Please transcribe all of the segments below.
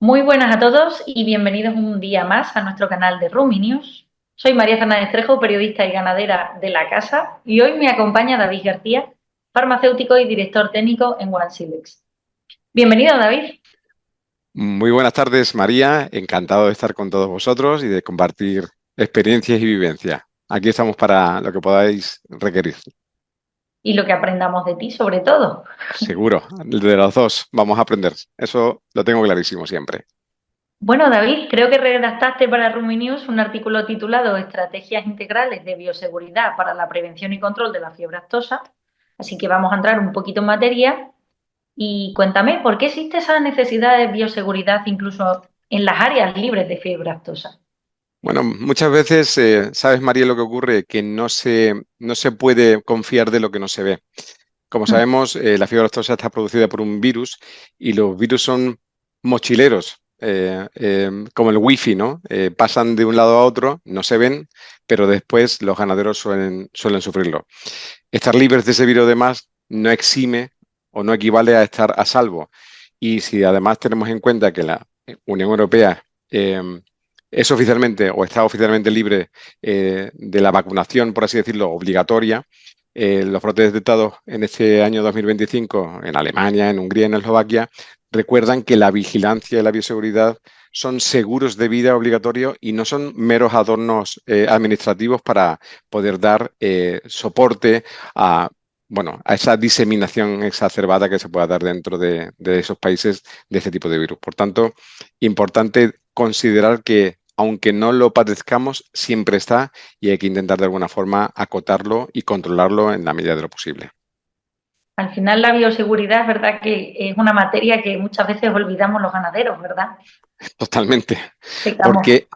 Muy buenas a todos y bienvenidos un día más a nuestro canal de Rumi News. Soy María Fernández Trejo, periodista y ganadera de la casa, y hoy me acompaña David García, farmacéutico y director técnico en OneSilex. Bienvenido, David. Muy buenas tardes, María. Encantado de estar con todos vosotros y de compartir experiencias y vivencias. Aquí estamos para lo que podáis requerir. Y lo que aprendamos de ti, sobre todo. Seguro, de los dos vamos a aprender. Eso lo tengo clarísimo siempre. Bueno, David, creo que redactaste para Rumi News un artículo titulado Estrategias integrales de bioseguridad para la prevención y control de la fiebre aftosa. Así que vamos a entrar un poquito en materia. Y cuéntame, ¿por qué existe esa necesidad de bioseguridad incluso en las áreas libres de fiebre aftosa? Bueno, muchas veces, ¿sabes, María, lo que ocurre? Que no se puede confiar de lo que no se ve. Como Mm. sabemos, la fiebre aftosa está producida por un virus y los virus son mochileros, como el wifi, ¿no? Pasan de un lado a otro, no se ven, pero después los ganaderos suelen sufrirlo. Estar libres de ese virus, además, no exime o no equivale a estar a salvo. Y si además tenemos en cuenta que la Unión Europea es oficialmente o está oficialmente libre de la vacunación, por así decirlo, obligatoria, los brotes detectados en este año 2025 en Alemania, en Hungría, en Eslovaquia, recuerdan que la vigilancia y la bioseguridad son seguros de vida obligatorios y no son meros adornos administrativos para poder dar soporte a, bueno, a esa diseminación exacerbada que se pueda dar dentro de esos países de este tipo de virus. Por tanto, importante considerar que aunque no lo padezcamos, siempre está y hay que intentar de alguna forma acotarlo y controlarlo en la medida de lo posible. Al final la bioseguridad es verdad que es una materia que muchas veces olvidamos los ganaderos, ¿verdad? Totalmente. Pecamos. Porque,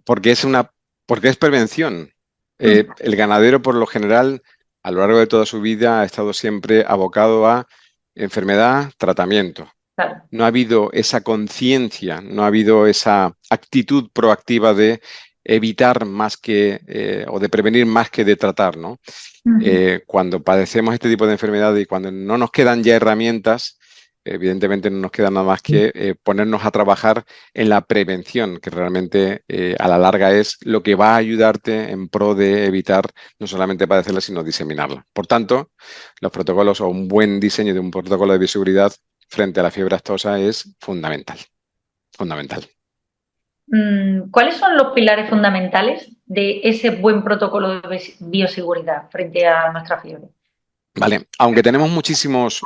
porque es prevención. Mm. El ganadero, por lo general, a lo largo de toda su vida, ha estado siempre abocado a enfermedad, tratamiento. Claro. No ha habido esa conciencia, no ha habido esa actitud proactiva de evitar más que, o de prevenir más que de tratar, ¿no? Mm. Cuando padecemos este tipo de enfermedades y cuando no nos quedan ya herramientas, evidentemente no nos queda nada más que ponernos a trabajar en la prevención, que realmente a la larga es lo que va a ayudarte en pro de evitar no solamente padecerla, sino diseminarla. Por tanto, los protocolos o un buen diseño de un protocolo de bioseguridad frente a la fiebre aftosa es fundamental, fundamental. ¿Cuáles son los pilares fundamentales de ese buen protocolo de bioseguridad frente a nuestra fiebre? Vale, aunque tenemos muchísimos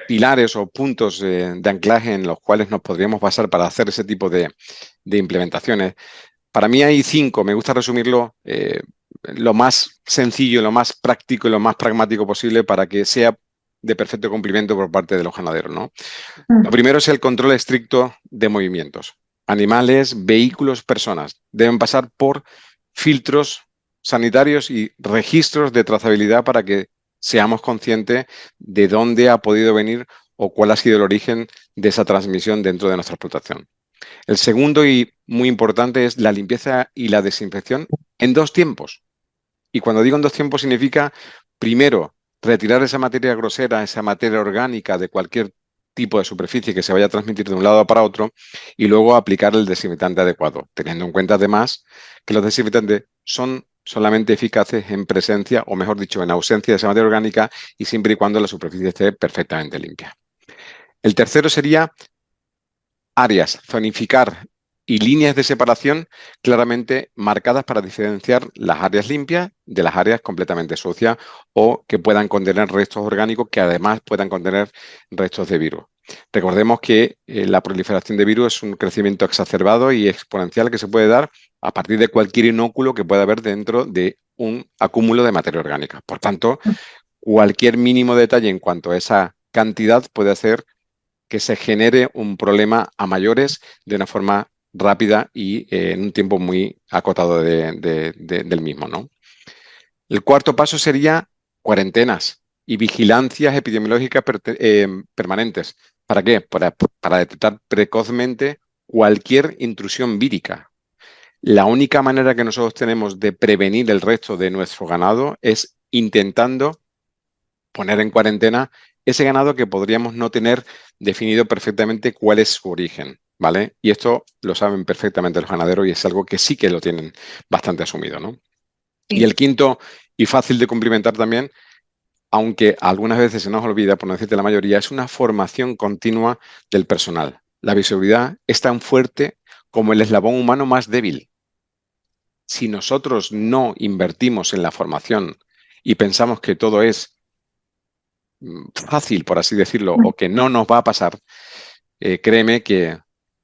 pilares o puntos de anclaje en los cuales nos podríamos basar para hacer ese tipo de implementaciones, para mí hay cinco. Me gusta resumirlo lo más sencillo, lo más práctico y lo más pragmático posible para que sea de perfecto cumplimiento por parte de los ganaderos, ¿no? Lo Mm. primero es el control estricto de movimientos. Animales, vehículos, personas deben pasar por filtros sanitarios y registros de trazabilidad para que seamos conscientes de dónde ha podido venir o cuál ha sido el origen de esa transmisión dentro de nuestra explotación. El segundo y muy importante es la limpieza y la desinfección en dos tiempos. Y cuando digo en dos tiempos significa, primero, retirar esa materia grosera, esa materia orgánica de cualquier tipo de superficie que se vaya a transmitir de un lado para otro y luego aplicar el desinfectante adecuado, teniendo en cuenta además que los desinfectantes son solamente eficaces en presencia, o mejor dicho, en ausencia de esa materia orgánica y siempre y cuando la superficie esté perfectamente limpia. El tercero sería áreas, zonificar y líneas de separación claramente marcadas para diferenciar las áreas limpias de las áreas completamente sucias o que puedan contener restos orgánicos que además puedan contener restos de virus. Recordemos que la proliferación de virus es un crecimiento exacerbado y exponencial que se puede dar a partir de cualquier inóculo que pueda haber dentro de un acúmulo de materia orgánica. Por tanto, cualquier mínimo detalle en cuanto a esa cantidad puede hacer que se genere un problema a mayores de una forma rápida y en un tiempo muy acotado del mismo, ¿no? El cuarto paso sería cuarentenas y vigilancias epidemiológicas permanentes. ¿Para qué? Para detectar precozmente cualquier intrusión vírica. La única manera que nosotros tenemos de prevenir el resto de nuestro ganado es intentando poner en cuarentena ese ganado que podríamos no tener definido perfectamente cuál es su origen. ¿vale? Y esto lo saben perfectamente los ganaderos y es algo que sí que lo tienen bastante asumido, ¿no? Y el Sí. quinto, y fácil de cumplimentar también, aunque algunas veces se nos olvida, por no decirte la mayoría, es una formación continua del personal. La bioseguridad es tan fuerte como el eslabón humano más débil. Si nosotros no invertimos en la formación y pensamos que todo es fácil, por así decirlo, o que no nos va a pasar, créeme que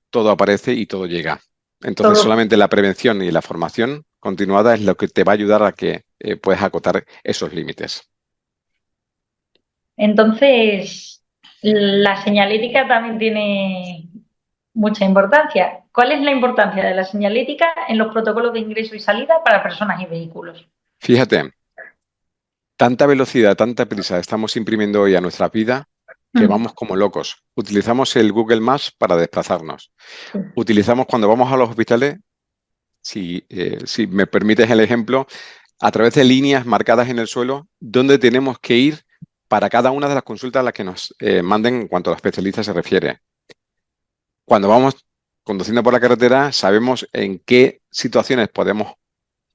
todo aparece y todo llega. Entonces, Todo. solamente la prevención y la formación continuada es lo que te va a ayudar a que puedas acotar esos límites. Entonces, la señalética también tiene mucha importancia. ¿Cuál es la importancia de la señalética en los protocolos de ingreso y salida para personas y vehículos? Fíjate, tanta velocidad, tanta prisa estamos imprimiendo hoy a nuestra vida que Mm, vamos como locos. Utilizamos el Google Maps para desplazarnos. sí, Utilizamos cuando vamos a los hospitales, si me permites el ejemplo, a través de líneas marcadas en el suelo, dónde tenemos que ir para cada una de las consultas a las que nos manden en cuanto a los especialistas se refiere. Cuando vamos conduciendo por la carretera, sabemos en qué situaciones podemos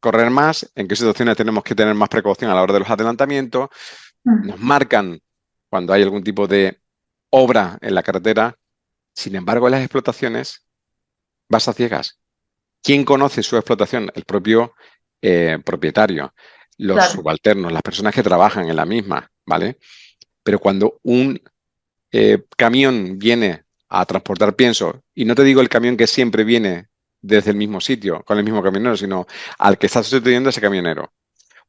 correr más, en qué situaciones tenemos que tener más precaución a la hora de los adelantamientos. mm, Nos marcan cuando hay algún tipo de obra en la carretera. Sin embargo, en las explotaciones vas a ciegas. ¿Quién conoce su explotación? El propio propietario, los claro. subalternos, las personas que trabajan en la misma, ¿vale? Pero cuando un camión viene a transportar pienso, y no te digo el camión que siempre viene desde el mismo sitio, con el mismo camionero, sino al que está sustituyendo a ese camionero,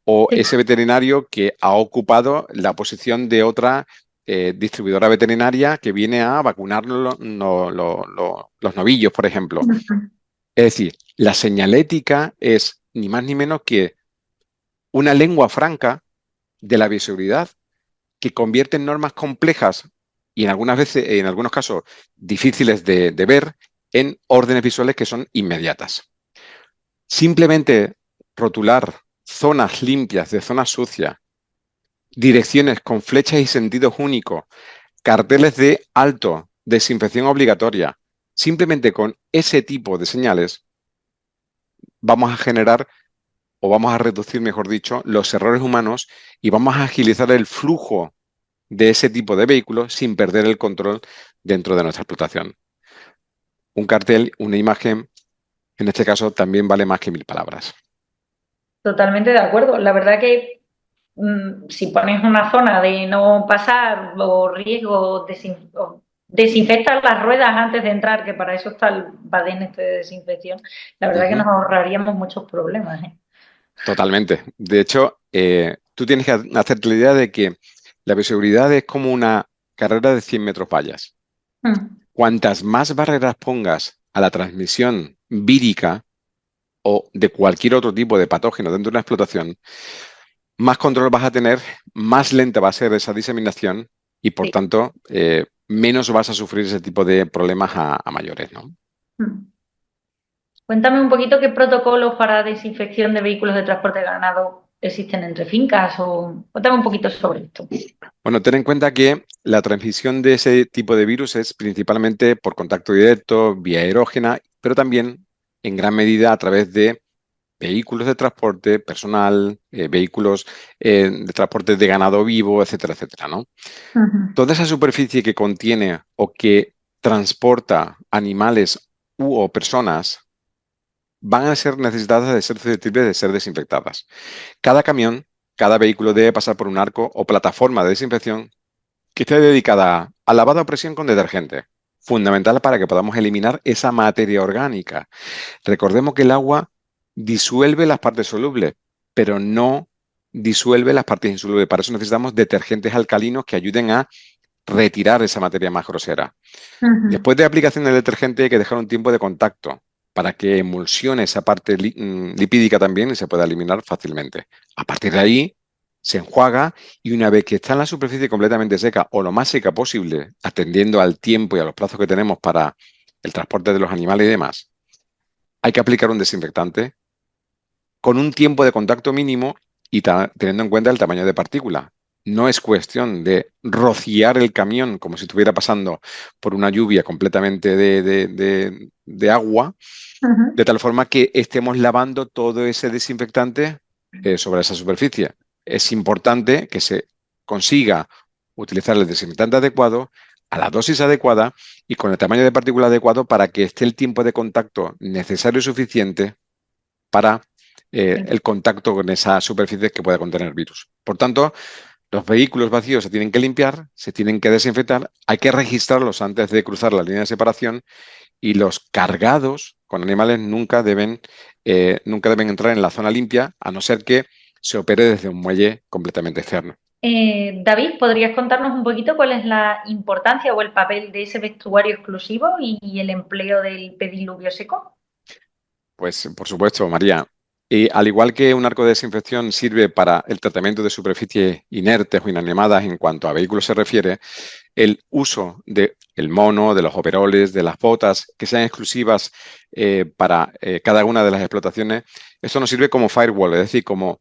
o Sí, ese veterinario que ha ocupado la posición de otra distribuidora veterinaria que viene a vacunar los novillos, por ejemplo. mm, Es decir, la señalética es ni más ni menos que una lengua franca de la bioseguridad que convierte en normas complejas y en algunas veces, en algunos casos difíciles de ver, en órdenes visuales que son inmediatas. Simplemente rotular zonas limpias de zonas sucias, direcciones con flechas y sentidos únicos, carteles de alto, desinfección obligatoria, simplemente con ese tipo de señales vamos a generar o vamos a reducir, mejor dicho, los errores humanos y vamos a agilizar el flujo de ese tipo de vehículos sin perder el control dentro de nuestra explotación. Un cartel, una imagen, en este caso, también vale más que 1000 palabras. totalmente de acuerdo. La verdad que si pones una zona de no pasar o riesgo, o desinfectar las ruedas antes de entrar, que para eso está el badén este de desinfección, la verdad que Ujú. nos ahorraríamos muchos problemas, ¿eh? Totalmente. De hecho, tú tienes que hacerte la idea de que la bioseguridad es como una carrera de 100 metros vallas. Mm, Cuantas más barreras pongas a la transmisión vírica o de cualquier otro tipo de patógeno dentro de una explotación, más control vas a tener, más lenta va a ser esa diseminación y, por sí. tanto, menos vas a sufrir ese tipo de problemas a mayores, ¿no? Mm. Cuéntame un poquito qué protocolos para desinfección de vehículos de transporte de ganado existen entre fincas o cuéntame un poquito sobre esto. Bueno, ten en cuenta que la transmisión de ese tipo de virus es principalmente por contacto directo, vía aerógena, pero también en gran medida a través de vehículos de transporte personal, vehículos de transporte de ganado vivo, etcétera, etcétera, ¿no? Ujú. Toda esa superficie que contiene o que transporta animales u o personas van a ser necesitadas de ser susceptibles de ser desinfectadas. Cada camión, cada vehículo debe pasar por un arco o plataforma de desinfección que esté dedicada a lavado a presión con detergente, fundamental para que podamos eliminar esa materia orgánica. Recordemos que el agua disuelve las partes solubles, pero no disuelve las partes insolubles. Para eso necesitamos detergentes alcalinos que ayuden a retirar esa materia más grosera. Ujú. Después de aplicación del detergente hay que dejar un tiempo de contacto para que emulsione esa parte lipídica también y se pueda eliminar fácilmente. A partir de ahí se enjuaga y una vez que está en la superficie completamente seca o lo más seca posible, atendiendo al tiempo y a los plazos que tenemos para el transporte de los animales y demás, hay que aplicar un desinfectante con un tiempo de contacto mínimo y teniendo en cuenta el tamaño de partícula. no es cuestión de rociar el camión como si estuviera pasando por una lluvia completamente de agua, Ujú. de tal forma que estemos lavando todo ese desinfectante sobre esa superficie. Es importante que se consiga utilizar el desinfectante adecuado, a la dosis adecuada y con el tamaño de partícula adecuado para que esté el tiempo de contacto necesario y suficiente para el contacto con esa superficie que pueda contener virus. Por tanto, los vehículos vacíos se tienen que limpiar, se tienen que desinfectar, hay que registrarlos antes de cruzar la línea de separación y los cargados con animales nunca deben entrar en la zona limpia, a no ser que se opere desde un muelle completamente externo. David, ¿podrías contarnos un poquito cuál es la importancia o el papel de ese vestuario exclusivo y el empleo del pediluvio seco? Pues por supuesto, María. Y al igual que un arco de desinfección sirve para el tratamiento de superficies inertes o inanimadas en cuanto a vehículos se refiere, el uso del mono, de los overoles, de las botas, que sean exclusivas para cada una de las explotaciones, esto nos sirve como firewall, es decir, como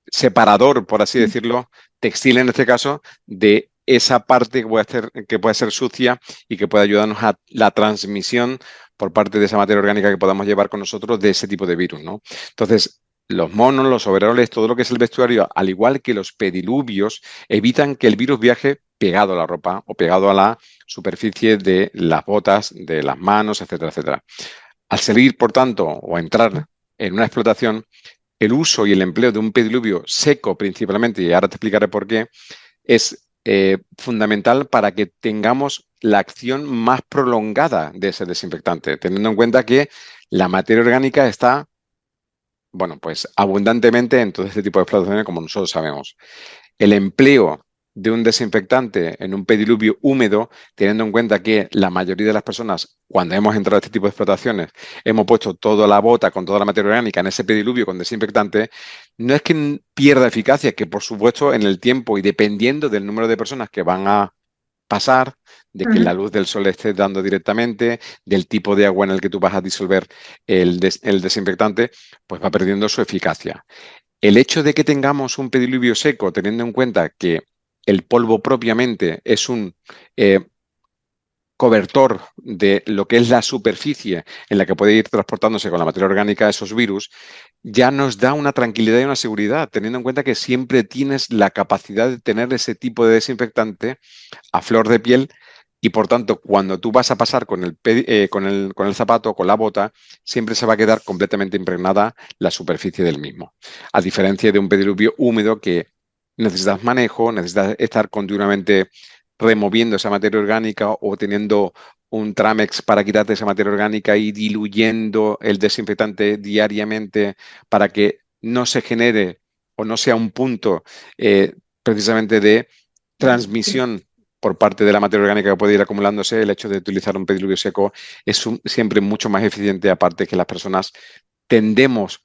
separador, por así decirlo, textil en este caso, de esa parte que puede ser sucia y que puede ayudarnos a la transmisión por parte de esa materia orgánica que podamos llevar con nosotros de ese tipo de virus, ¿no? Entonces, los monos, los overoles, todo lo que es el vestuario, al igual que los pediluvios, evitan que el virus viaje pegado a la ropa o pegado a la superficie de las botas, de las manos, etcétera, etcétera. Al salir, por tanto, o entrar en una explotación, el uso y el empleo de un pediluvio seco principalmente, y ahora te explicaré por qué, es fundamental para que tengamos la acción más prolongada de ese desinfectante, teniendo en cuenta que la materia orgánica está, bueno, pues abundantemente en todo este tipo de explotaciones, como nosotros sabemos. El empleo de un desinfectante en un pediluvio húmedo, teniendo en cuenta que la mayoría de las personas, cuando hemos entrado a este tipo de explotaciones, hemos puesto toda la bota con toda la materia orgánica en ese pediluvio con desinfectante, no es que pierda eficacia, que por supuesto en el tiempo y dependiendo del número de personas que van a pasar, de que la Ujú. luz del sol esté dando directamente, del tipo de agua en el que tú vas a disolver el desinfectante, pues va perdiendo su eficacia. El hecho de que tengamos un pediluvio seco, teniendo en cuenta que el polvo propiamente es un eh, cobertor de lo que es la superficie en la que puede ir transportándose con la materia orgánica esos virus, ya nos da una tranquilidad y una seguridad, teniendo en cuenta que siempre tienes la capacidad de tener ese tipo de desinfectante a flor de piel y por tanto cuando tú vas a pasar con el zapato o con la bota, siempre se va a quedar completamente impregnada la superficie del mismo. A diferencia de un pediluvio húmedo que necesitas manejo, necesitas estar continuamente removiendo esa materia orgánica o teniendo un Tramex para quitarte esa materia orgánica y diluyendo el desinfectante diariamente para que no se genere o no sea un punto precisamente de transmisión por parte de la materia orgánica que puede ir acumulándose. El hecho de utilizar un pediluvio seco es siempre mucho más eficiente, aparte que las personas tendemos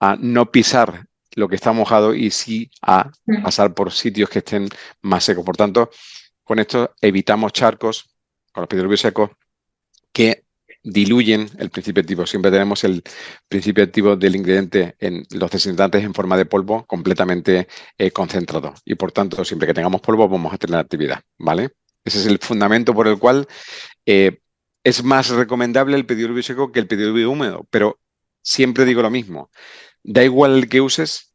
a no pisar lo que está mojado y sí a Ujú. pasar por sitios que estén más secos. Por tanto, con esto evitamos charcos con los pediluvios secos que diluyen el principio activo. Siempre tenemos el principio activo del ingrediente en los desinfectantes en forma de polvo completamente concentrado. Y por tanto, siempre que tengamos polvo, vamos a tener actividad, ¿vale? Ese es el fundamento por el cual eh, es más recomendable el pediluvio seco que el pediluvio húmedo. Pero siempre digo lo mismo. Da igual el que uses,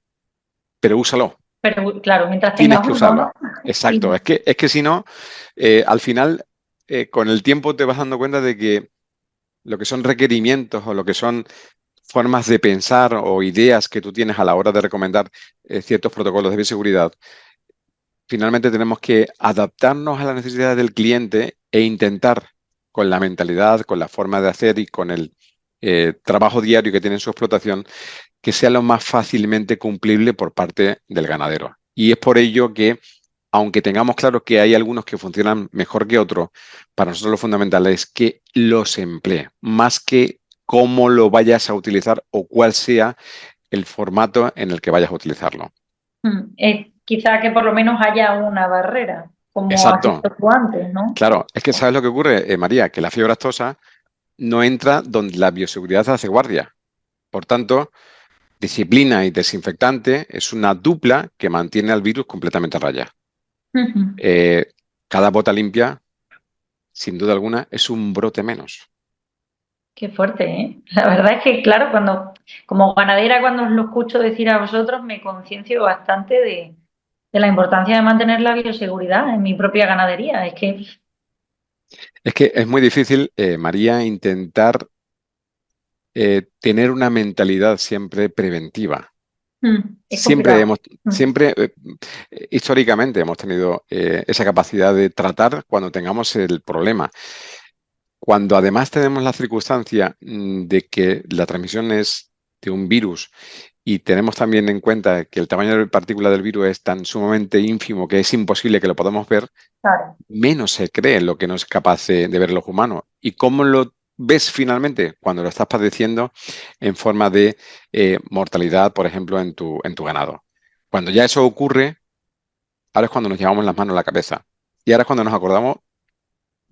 pero úsalo. Pero claro, mientras Tienes tengas que uno, ¿no? usarlo. Exacto. Sí. Es que si no, al final, con el tiempo te vas dando cuenta de que lo que son requerimientos o lo que son formas de pensar o ideas que tú tienes a la hora de recomendar ciertos protocolos de bioseguridad, finalmente tenemos que adaptarnos a las necesidades del cliente e intentar con la mentalidad, con la forma de hacer y con el trabajo diario que tiene en su explotación, que sea lo más fácilmente cumplible por parte del ganadero. Y es por ello que, aunque tengamos claro que hay algunos que funcionan mejor que otros, para nosotros lo fundamental es que los emplee, más que cómo lo vayas a utilizar o cuál sea el formato en el que vayas a utilizarlo. Quizá que por lo menos haya una barrera, como has Exacto. dicho tú antes, ¿no? Claro, es que ¿sabes lo que ocurre, María? Que la fiebre aftosa no entra donde la bioseguridad hace guardia. Por tanto, Disciplina y desinfectante es una dupla que mantiene al virus completamente a raya. Ujú. Eh, Cada bota limpia, sin duda alguna, es un brote menos. Qué fuerte, ¿eh? La verdad es que, claro, como ganadera, cuando os lo escucho decir a vosotros, me conciencio bastante de la importancia de mantener la bioseguridad en mi propia ganadería. Es que Es que es muy difícil, María, intentar tener una mentalidad siempre preventiva. es Siempre complicado. hemos, siempre, históricamente hemos tenido esa capacidad de tratar cuando tengamos el problema. Cuando además tenemos la circunstancia de que la transmisión es de un virus y tenemos también en cuenta que el tamaño de partícula del virus es tan sumamente ínfimo que es imposible que lo podamos ver, Claro. menos se cree en lo que no es capaz de ver los humanos. ¿Y cómo lo ves finalmente? Cuando lo estás padeciendo en forma de mortalidad, por ejemplo, en tu ganado. Cuando ya eso ocurre, ahora es cuando nos llevamos las manos a la cabeza. Y ahora es cuando nos acordamos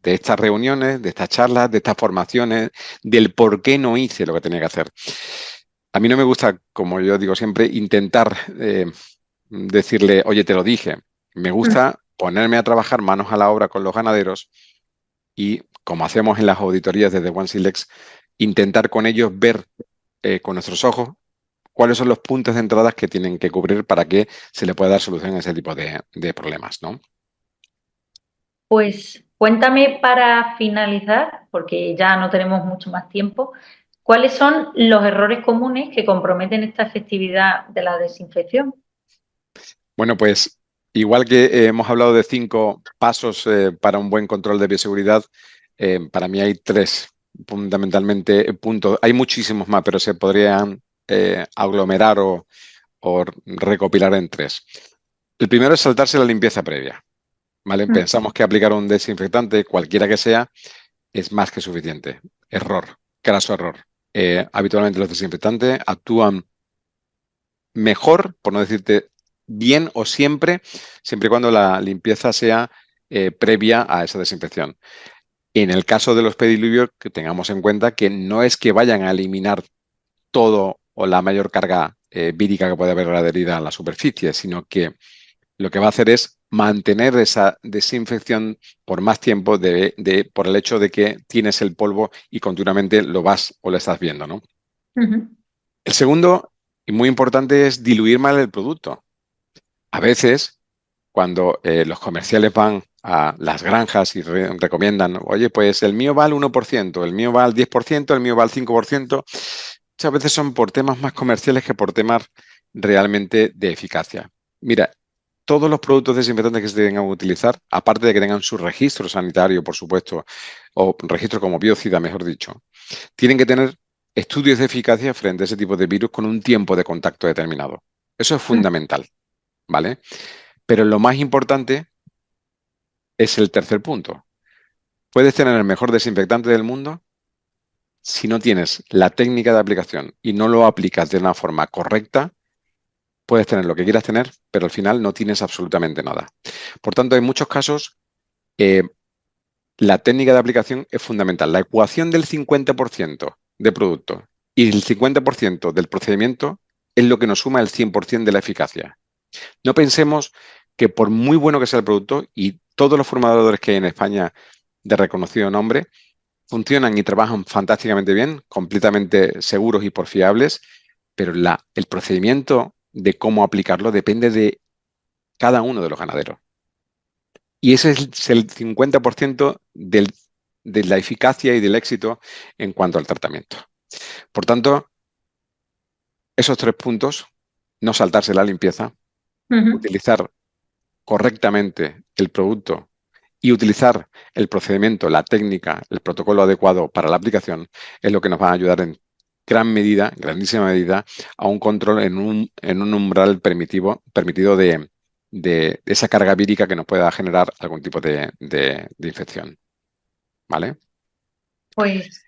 de estas reuniones, de estas charlas, de estas formaciones, del por qué no hice lo que tenía que hacer. A mí no me gusta, como yo digo siempre, intentar decirle, oye, te lo dije. Me gusta ponerme a trabajar manos a la obra con los ganaderos y, como hacemos en las auditorías desde One Silex, intentar con ellos ver con nuestros ojos cuáles son los puntos de entradas que tienen que cubrir para que se le pueda dar solución a ese tipo de problemas, ¿no? Pues cuéntame para finalizar, porque ya no tenemos mucho más tiempo, ¿cuáles son los errores comunes que comprometen esta efectividad de la desinfección? Bueno, pues igual que hemos hablado de 5 pasos para un buen control de bioseguridad, para mí hay 3 fundamentalmente puntos. Hay muchísimos más, pero se podrían aglomerar o recopilar en 3. El primero es saltarse la limpieza previa, ¿vale? Pensamos que aplicar un desinfectante, cualquiera que sea, es más que suficiente. Error, craso error. Habitualmente los desinfectantes actúan mejor, por no decirte bien o siempre, siempre y cuando la limpieza sea previa a esa desinfección. En el caso de los pediluvios, que tengamos en cuenta que no es que vayan a eliminar todo o la mayor carga vírica que puede haber adherida a la superficie, sino que lo que va a hacer es mantener esa desinfección por más tiempo por el hecho de que tienes el polvo y continuamente lo vas o lo estás viendo, ¿no? Ujú. El segundo, y muy importante, es diluir mal el producto. A veces, cuando los comerciales van a las granjas y recomiendan, oye, pues el mío va al 1%, el mío va al 10%, el mío va al 5%, muchas veces son por temas más comerciales que por temas realmente de eficacia. Mira, todos los productos desinfectantes que se tengan que utilizar, aparte de que tengan su registro sanitario, por supuesto, o registro como biocida, mejor dicho, tienen que tener estudios de eficacia frente a ese tipo de virus con un tiempo de contacto determinado. Eso es fundamental, ¿vale? Pero lo más importante es el tercer punto. Puedes tener el mejor desinfectante del mundo si no tienes la técnica de aplicación y no lo aplicas de una forma correcta. Puedes tener lo que quieras tener, pero al final no tienes absolutamente nada. Por tanto, en muchos casos, eh, la técnica de aplicación es fundamental. La ecuación del 50% de producto y el 50% del procedimiento es lo que nos suma el 100% de la eficacia. No pensemos que por muy bueno que sea el producto, y todos los formadores que hay en España de reconocido nombre funcionan y trabajan fantásticamente bien, completamente seguros y por fiables, pero el procedimiento de cómo aplicarlo depende de cada uno de los ganaderos. Y ese es el 50% de la eficacia y del éxito en cuanto al tratamiento. Por tanto, esos 3 puntos, no saltarse la limpieza, Ujú. utilizar correctamente el producto y utilizar el procedimiento, la técnica, el protocolo adecuado para la aplicación es lo que nos va a ayudar en gran medida, grandísima medida, a un control en un umbral permitido de esa carga vírica que nos pueda generar algún tipo de infección. ¿Vale? Pues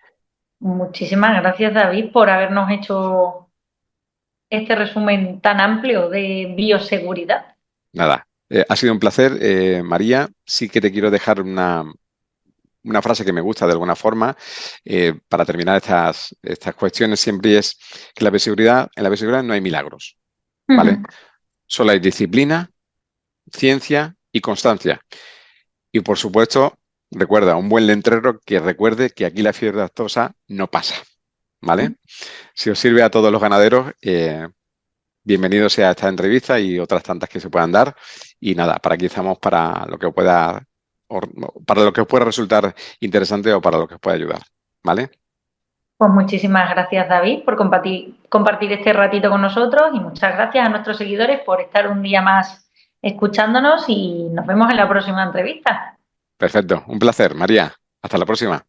muchísimas gracias, David, por habernos hecho este resumen tan amplio de bioseguridad. Nada. Ha sido un placer, María. Sí que te quiero dejar una frase que me gusta de alguna forma para terminar estas cuestiones siempre es que en la bioseguridad no hay milagros, ¿vale? Ujú. Solo hay disciplina, ciencia y constancia. Y por supuesto, recuerda, un buen letrero que recuerde que aquí la fiebre aftosa no pasa, ¿vale? Si os sirve a todos los ganaderos, bienvenido sea a esta entrevista y otras tantas que se puedan dar. Y nada, para aquí estamos para lo que pueda, para lo que os pueda resultar interesante o para lo que os pueda ayudar, ¿vale? Pues muchísimas gracias, David, por compartir este ratito con nosotros y muchas gracias a nuestros seguidores por estar un día más escuchándonos y nos vemos en la próxima entrevista. Perfecto, un placer, María. Hasta la próxima.